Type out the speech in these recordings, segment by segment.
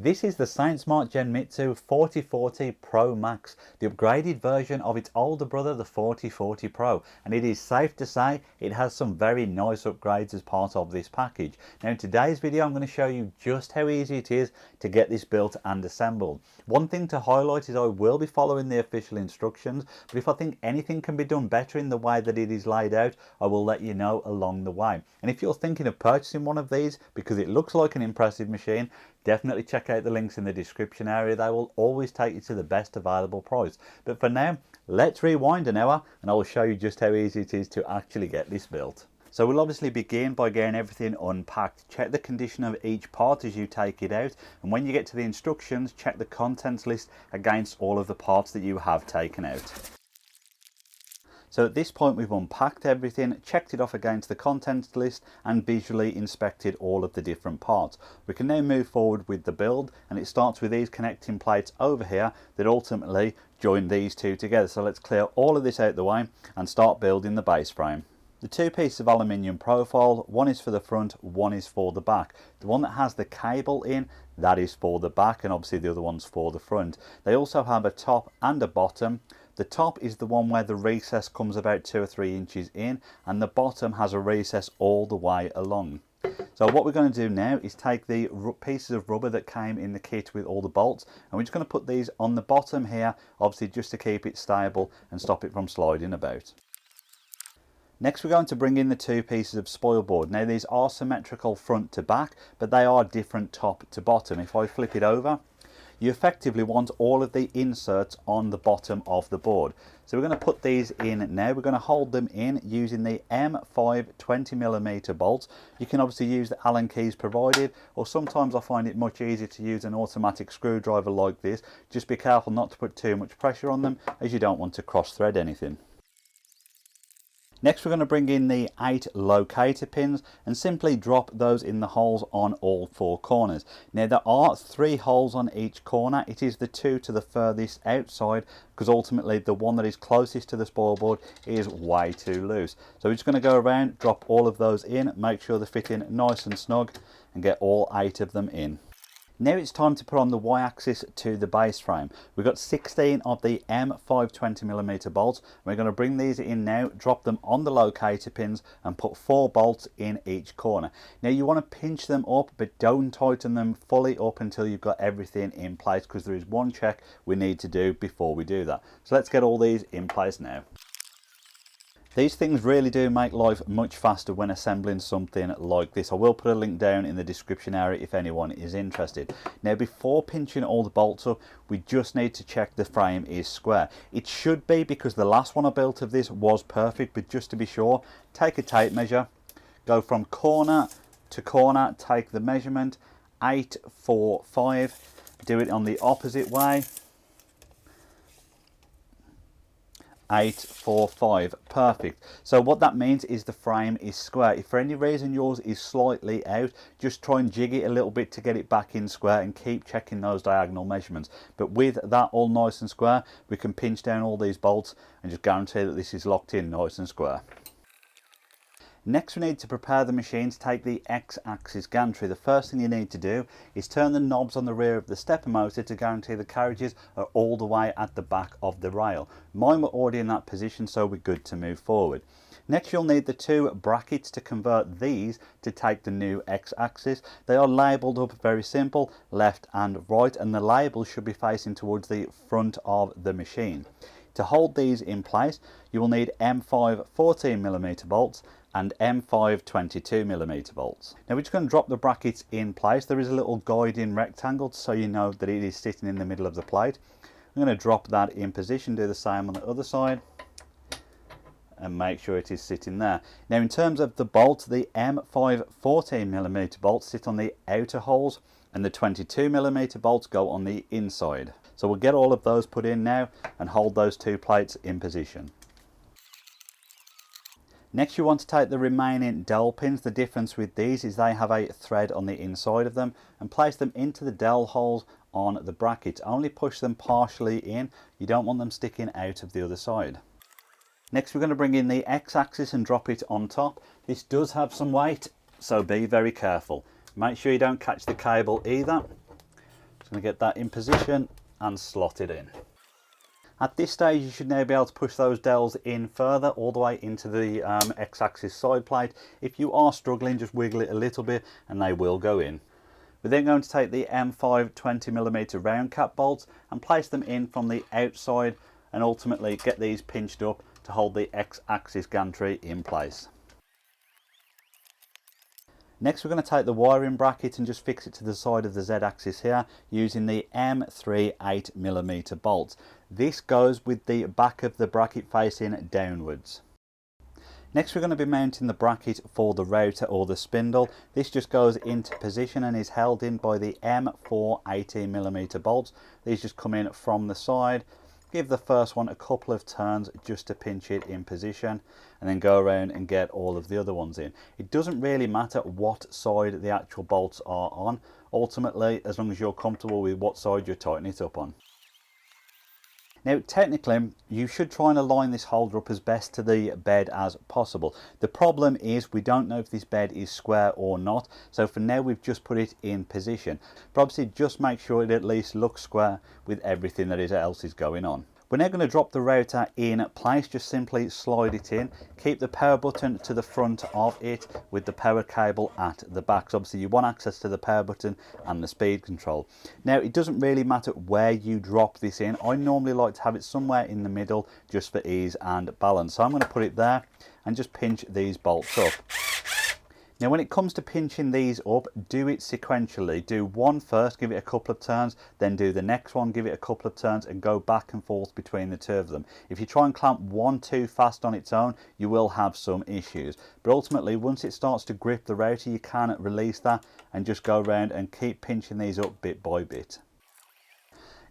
This is the Sainsmart Genmitsu 4040 Pro Max, the upgraded version of its older brother, the 4040 Pro, and it is safe to say it has some very nice upgrades as part of this package. Now in today's video I'm going to show you just how easy it is to get this built and assembled. One thing to highlight is I will be following the official instructions, but if I think anything can be done better in the way that it is laid out, I will let you know along the way. And if you're thinking of purchasing one of these because it looks like an impressive machine, definitely check out the links in the description area. They will always take you to the best available price. But for now, let's rewind an hour and I will show you just how easy it is to actually get this built. So we'll obviously begin by getting everything unpacked. Check the condition of each part as you take it out, and when you get to the instructions, check the contents list against all of the parts that you have taken out. So at this point we've unpacked everything, checked it off against the contents list and visually inspected all of the different parts. We can now move forward with the build, and it starts with these connecting plates over here that ultimately join these two together. So let's clear all of this out the way and start building the base frame. The two pieces of aluminium profile, one is for the front, one is for the back. The one that has the cable in, that is for the back, and obviously the other one's for the front. They also have a top and a bottom. The top is the one where the recess comes about 2 or 3 inches in, and the bottom has a recess all the way along. So what we're going to do now is take the pieces of rubber that came in the kit with all the bolts, and we're just going to put these on the bottom here, obviously just to keep it stable and stop it from sliding about. Next we're going to bring in the two pieces of spoil board. Now these are symmetrical front to back, but they are different top to bottom. If I flip it over, you effectively want all of the inserts on the bottom of the board. So we're going to put these in now. We're going to hold them in using the M5 20mm bolts. You can obviously use the Allen keys provided, or sometimes I find it much easier to use an automatic screwdriver like this. Just be careful not to put too much pressure on them, as you don't want to cross thread anything. Next we're going to bring in the 8 locator pins and simply drop those in the holes on all 4 corners. Now there are 3 holes on each corner. It is the 2 to the furthest outside, because ultimately the one that is closest to the spoil board is way too loose. So we're just going to go around, drop all of those in, make sure they fit in nice and snug, and get all 8 of them in. Now it's time to put on the Y-axis to the base frame. We've got 16 of the M5 20mm bolts. We're going to bring these in now, drop them on the locator pins and put 4 bolts in each corner. Now you want to pinch them up, but don't tighten them fully up until you've got everything in place, because there is one check we need to do before we do that. So let's get all these in place now. These things really do make life much faster when assembling something like this. I will put a link down in the description area if anyone is interested. Now before pinching all the bolts up, we just need to check the frame is square. It should be, because the last one I built of this was perfect, but just to be sure, take a tape measure, go from corner to corner, take the measurement, 8, 4, 5, do it on the opposite way. 8, 4, 5, perfect. So what that means is the frame is square. If for any reason yours is slightly out, just try and jig it a little bit to get it back in square, and keep checking those diagonal measurements. But with that all nice and square, we can pinch down all these bolts and just guarantee that this is locked in nice and square. Next we need to prepare the machine to take the X-axis gantry. The first thing you need to do is turn the knobs on the rear of the stepper motor to guarantee the carriages are all the way at the back of the rail. Mine were already in that position, so we're good to move forward. Next you'll need the 2 brackets to convert these to take the new X-axis. They are labelled up very simple, left and right, and the labels should be facing towards the front of the machine. To hold these in place, you will need M5 14mm bolts and M5 22mm bolts. Now we're just going to drop the brackets in place. There is a little guiding rectangle so you know that it is sitting in the middle of the plate. I'm going to drop that in position, do the same on the other side, and make sure it is sitting there. Now in terms of the bolts, the M5 14mm bolts sit on the outer holes, and the 22mm bolts go on the inside. So we'll get all of those put in now and hold those 2 plates in position. Next you want to take the remaining dowel pins. The difference with these is they have a thread on the inside of them, and place them into the dowel holes on the brackets. Only push them partially in, you don't want them sticking out of the other side. Next we're going to bring in the X-axis and drop it on top. This does have some weight, so be very careful. Make sure you don't catch the cable either. Just going to get that in position and slot it in. At this stage you should now be able to push those dowels in further, all the way into the X-axis side plate. If you are struggling, just wiggle it a little bit and they will go in. We're then going to take the M5 20mm round cap bolts and place them in from the outside and ultimately get these pinched up to hold the X-axis gantry in place. Next we're going to take the wiring bracket and just fix it to the side of the Z-axis here using the M3 8mm bolts. This goes with the back of the bracket facing downwards. Next we're going to be mounting the bracket for the router or the spindle. This just goes into position and is held in by the M4 18mm bolts. These just come in from the side. Give the first one a couple of turns just to pinch it in position and then go around and get all of the other ones in. It doesn't really matter what side the actual bolts are on, ultimately as long as you're comfortable with what side you're tightening it up on. Now technically you should try and align this holder up as best to the bed as possible. The problem is we don't know if this bed is square or not, so for now we've just put it in position. But obviously just make sure it at least looks square with everything that else is going on. We're now going to drop the router in place. Just simply slide it in. Keep the power button to the front of it with the power cable at the back. So obviously you want access to the power button and the speed control. Now it doesn't really matter where you drop this in. I normally like to have it somewhere in the middle just for ease and balance. So I'm going to put it there and just pinch these bolts up. Now when it comes to pinching these up, do it sequentially. Do one first, give it a couple of turns, then do the next one, give it a couple of turns and go back and forth between the two of them. If you try and clamp one too fast on its own, you will have some issues. But ultimately, once it starts to grip the router, you can release that and just go around and keep pinching these up bit by bit.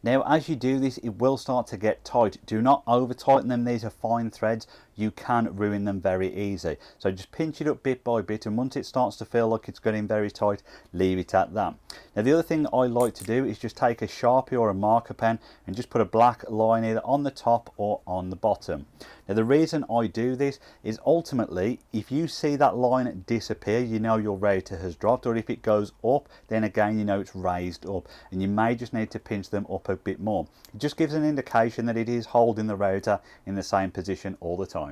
Now as you do this, it will start to get tight. Do not over tighten them. These are fine threads. You can ruin them very easy. So just pinch it up bit by bit, and once it starts to feel like it's getting very tight, leave it at that. Now the other thing I like to do is just take a Sharpie or a marker pen and just put a black line either on the top or on the bottom. Now the reason I do this is ultimately if you see that line disappear, you know your router has dropped, or if it goes up, then again you know it's raised up, and you may just need to pinch them up a bit more. It just gives an indication that it is holding the router in the same position all the time.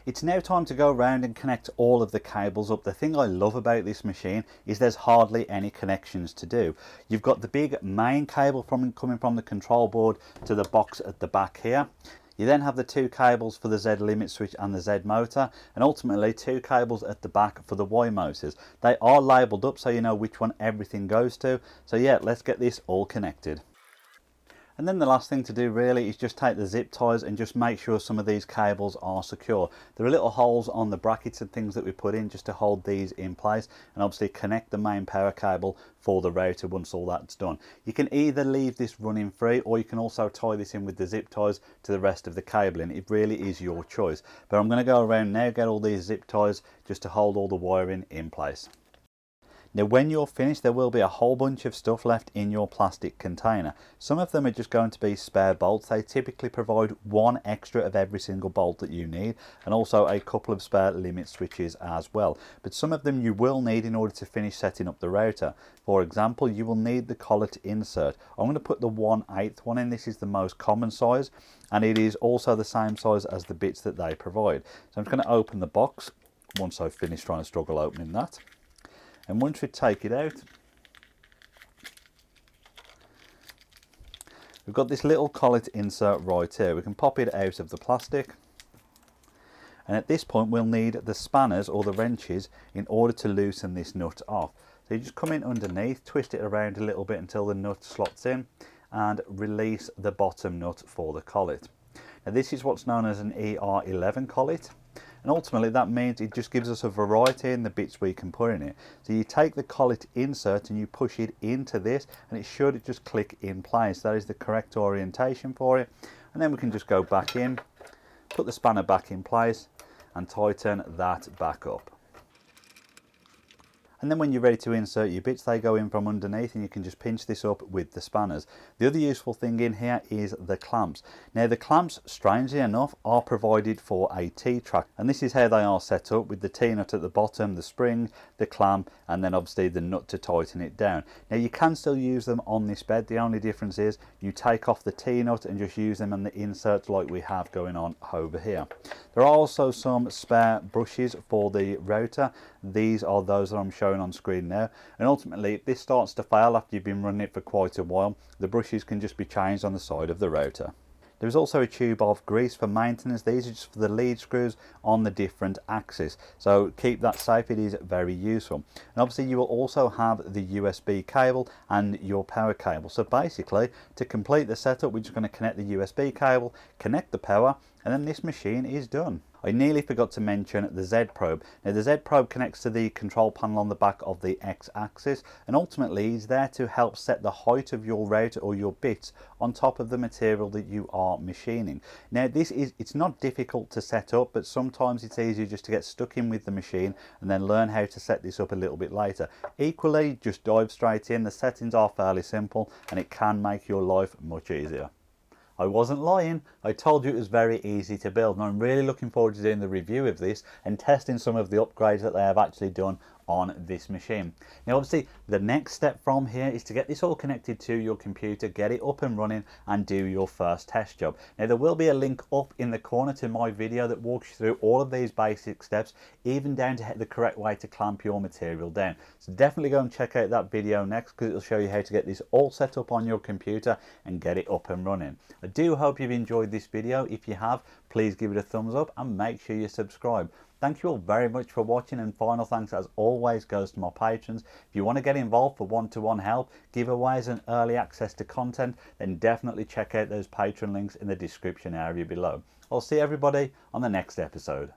It's now time to go around and connect all of the cables up. The thing I love about this machine is there's hardly any connections to do. You've got the big main cable coming from the control board to the box at the back here. You then have the two cables for the Z limit switch and the Z motor, and ultimately two cables at the back for the Y motors. They are labelled up so you know which one everything goes to. So yeah, let's get this all connected. And then the last thing to do really is just take the zip ties and just make sure some of these cables are secure. There are little holes on the brackets and things that we put in just to hold these in place, and obviously connect the main power cable for the router once all that's done. You can either leave this running free, or you can also tie this in with the zip ties to the rest of the cabling. It really is your choice. But I'm going to go around now, get all these zip ties just to hold all the wiring in place. Now when you're finished, there will be a whole bunch of stuff left in your plastic container. Some of them are just going to be spare bolts. They typically provide one extra of every single bolt that you need, and also a couple of spare limit switches as well. But some of them you will need in order to finish setting up the router. For example, you will need the collet insert. I'm going to put the 1/8 one in. This is the most common size, and it is also the same size as the bits that they provide. So I'm just going to open the box once I've finished trying to struggle opening that. And once we take it out, we've got this little collet insert right here. We can pop it out of the plastic, and at this point we'll need the spanners or the wrenches in order to loosen this nut off. So you just come in underneath, twist it around a little bit until the nut slots in, and release the bottom nut for the collet. Now this is what's known as an ER11 collet. And ultimately that means it just gives us a variety in the bits we can put in it. So you take the collet insert and you push it into this, and it should just click in place. That is the correct orientation for it. And then we can just go back in, put the spanner back in place and tighten that back up. And then when you're ready to insert your bits, they go in from underneath and you can just pinch this up with the spanners. The other useful thing in here is the clamps. Now the clamps, strangely enough, are provided for a T-track, and this is how they are set up, with the T-nut at the bottom, the spring, the clamp, and then obviously the nut to tighten it down. Now you can still use them on this bed. The only difference is you take off the T-nut and just use them on the inserts like we have going on over here. There are also some spare brushes for the rotor. These are those that I'm showing on screen now, and ultimately if this starts to fail after you've been running it for quite a while, the brushes can just be changed on the side of the rotor. There is also a tube of grease for maintenance. These are just for the lead screws on the different axes, so keep that safe. It is very useful. And obviously you will also have the USB cable and your power cable. So basically, to complete the setup, we're just going to connect the USB cable, connect the power, and then this machine is done. I nearly forgot to mention the Z probe. Now the Z probe connects to the control panel on the back of the X axis, and ultimately is there to help set the height of your router or your bits on top of the material that you are machining. Now it's not difficult to set up, but sometimes it's easier just to get stuck in with the machine and then learn how to set this up a little bit later. Equally, just dive straight in. The settings are fairly simple and it can make your life much easier. I wasn't lying, I told you it was very easy to build, and I'm really looking forward to doing the review of this and testing some of the upgrades that they have actually done on this machine. Now obviously the next step from here is to get this all connected to your computer, get it up and running and do your first test job. Now there will be a link up in the corner to my video that walks you through all of these basic steps, even down to the correct way to clamp your material down. So definitely go and check out that video next, because it'll show you how to get this all set up on your computer and get it up and running. I do hope you've enjoyed this video. If you have, please give it a thumbs up and make sure you subscribe. Thank you all very much for watching, and final thanks as always goes to my patrons. If you want to get involved for one-to-one help, giveaways and early access to content, then definitely check out those Patreon links in the description area below. I'll see everybody on the next episode.